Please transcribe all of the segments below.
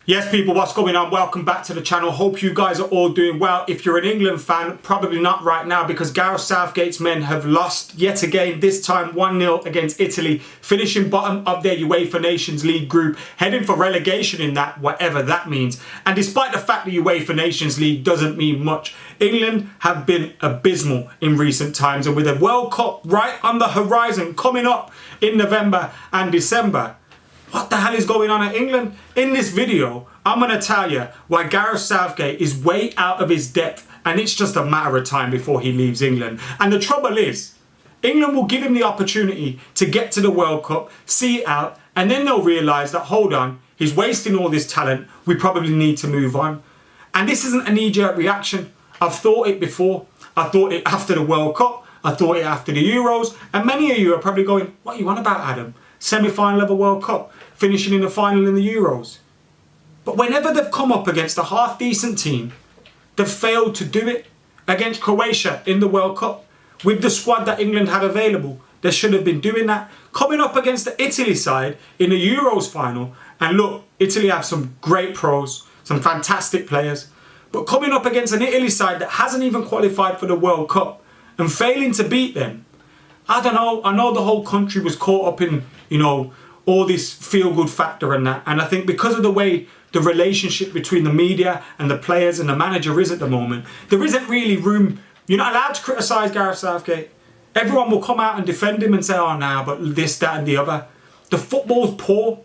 Yes, people, what's going on? Welcome back to the channel. Hope you guys are all doing well. If you're an England fan, probably not right now because Gareth Southgate's men have lost yet again, this time 1-0 against Italy, finishing bottom of their UEFA Nations League group, heading for relegation in that, whatever that means. And despite the fact the UEFA Nations League doesn't mean much, England have been abysmal in recent times. And with a World Cup right on the horizon coming up in November and December, what the hell is going on at England? In this video, I'm going to tell you why Gareth Southgate is way out of his depth and it's just a matter of time before he leaves England. And the trouble is, England will give him the opportunity to get to the World Cup, see it out, and then they'll realise that, hold on, he's wasting all this talent, we probably need to move on. And this isn't a knee-jerk reaction. I've thought it before. I thought it after the World Cup. I thought it after the Euros. And many of you are probably going, what are you on about, Adam? Semi-final of a World Cup, finishing in the final in the Euros. But whenever they've come up against a half-decent team, they've failed to do it. Against Croatia in the World Cup, with the squad that England had available, they should have been doing that. Coming up against the Italy side in the Euros final, and look, Italy have some great pros, some fantastic players, but coming up against an Italy side that hasn't even qualified for the World Cup and failing to beat them, I don't know. I know the whole country was caught up in, all this feel-good factor and that. And I think because of the way the relationship between the media and the players and the manager is at the moment, there isn't really room. You're not allowed to criticise Gareth Southgate. Everyone will come out and defend him and say, oh, nah, but this, that and the other. The football's poor.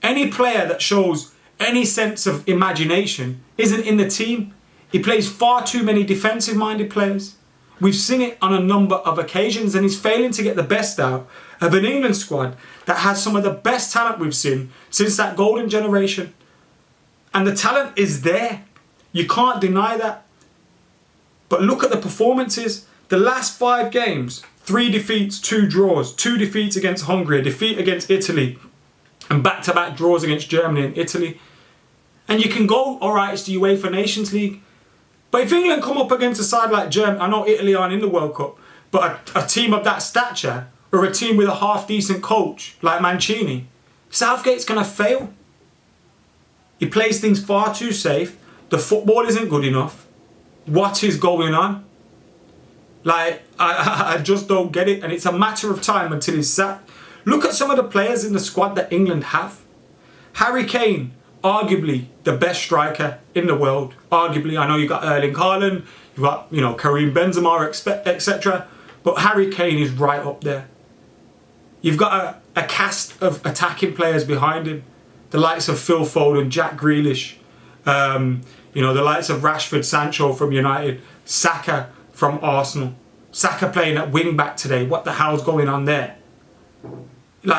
Any player that shows any sense of imagination isn't in the team. He plays far too many defensive-minded players. We've seen it on a number of occasions, and he's failing to get the best out of an England squad that has some of the best talent we've seen since that golden generation. And the talent is there. You can't deny that. But look at the performances. The last 5 games, 3 defeats, 2 draws, 2 defeats against Hungary, a defeat against Italy, and back-to-back draws against Germany and Italy. And you can go, all right, it's the UEFA Nations League. But if England come up against a side like Germany, I know Italy aren't in the World Cup, but a team of that stature, or a team with a half-decent coach like Mancini, Southgate's going to fail. He plays things far too safe. The football isn't good enough. What is going on? I just don't get it. And it's a matter of time until he's sacked. Look at some of the players in the squad that England have. Harry Kane, arguably the best striker in the world. Arguably, I know you got Erling Haaland, you've got, Karim Benzema, etc. But Harry Kane is right up there. You've got a cast of attacking players behind him. The likes of Phil Foden, Jack Grealish, the likes of Rashford, Sancho from United, Saka from Arsenal. Saka playing at wing back today. What the hell's going on there?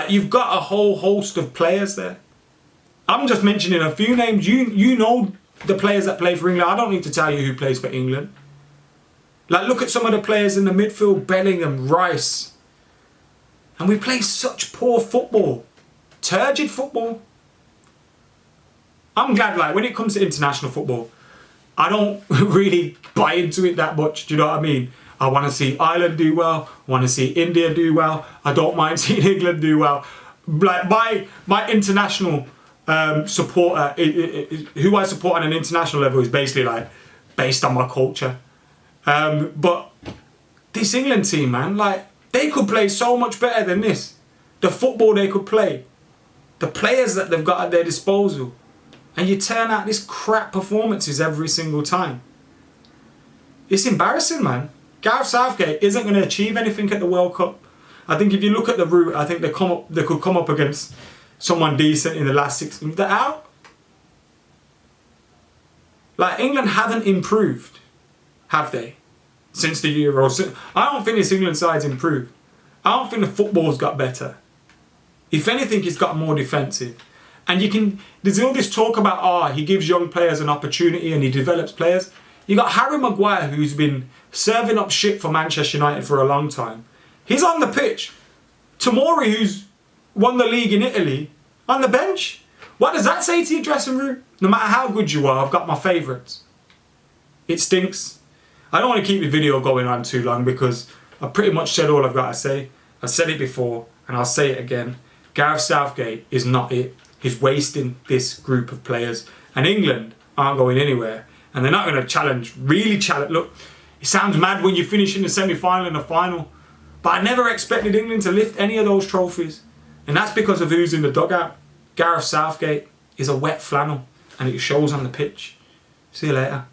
You've got a whole host of players there. I'm just mentioning a few names. You know the players that play for England. I don't need to tell you who plays for England. Look at some of the players in the midfield, Bellingham, Rice. And we play such poor football. Turgid football. I'm glad, when it comes to international football, I don't really buy into it that much. Do you know what I mean? I want to see Ireland do well. I want to see India do well. I don't mind seeing England do well. My international supporter, who I support on an international level, is basically based on my culture. But this England team, man, they could play so much better than this. The football they could play, the players that they've got at their disposal, and you turn out this crap performances every single time. It's embarrassing, man. Gareth Southgate isn't going to achieve anything at the World Cup. I think if you look at the route, I think they could come up against someone decent in the last 6 months. They're out. England haven't improved, have they? Since the Euros. I don't think this England side's improved. I don't think the football's got better. If anything, it's got more defensive. And there's all this talk about, he gives young players an opportunity and he develops players. You got Harry Maguire, who's been serving up shit for Manchester United for a long time. He's on the pitch. Tomori, who's won the league in Italy, on the bench. What does that say to your dressing room? No matter how good you are, I've got my favourites. It stinks. I don't want to keep the video going on too long because I've pretty much said all I've got to say. I've said it before and I'll say it again. Gareth Southgate is not it. is wasting this group of players. And England aren't going anywhere. And they're not going to really challenge. Look, it sounds mad when you finish in the semi-final and the final. But I never expected England to lift any of those trophies. And that's because of who's in the dugout. Gareth Southgate is a wet flannel. And it shows on the pitch. See you later.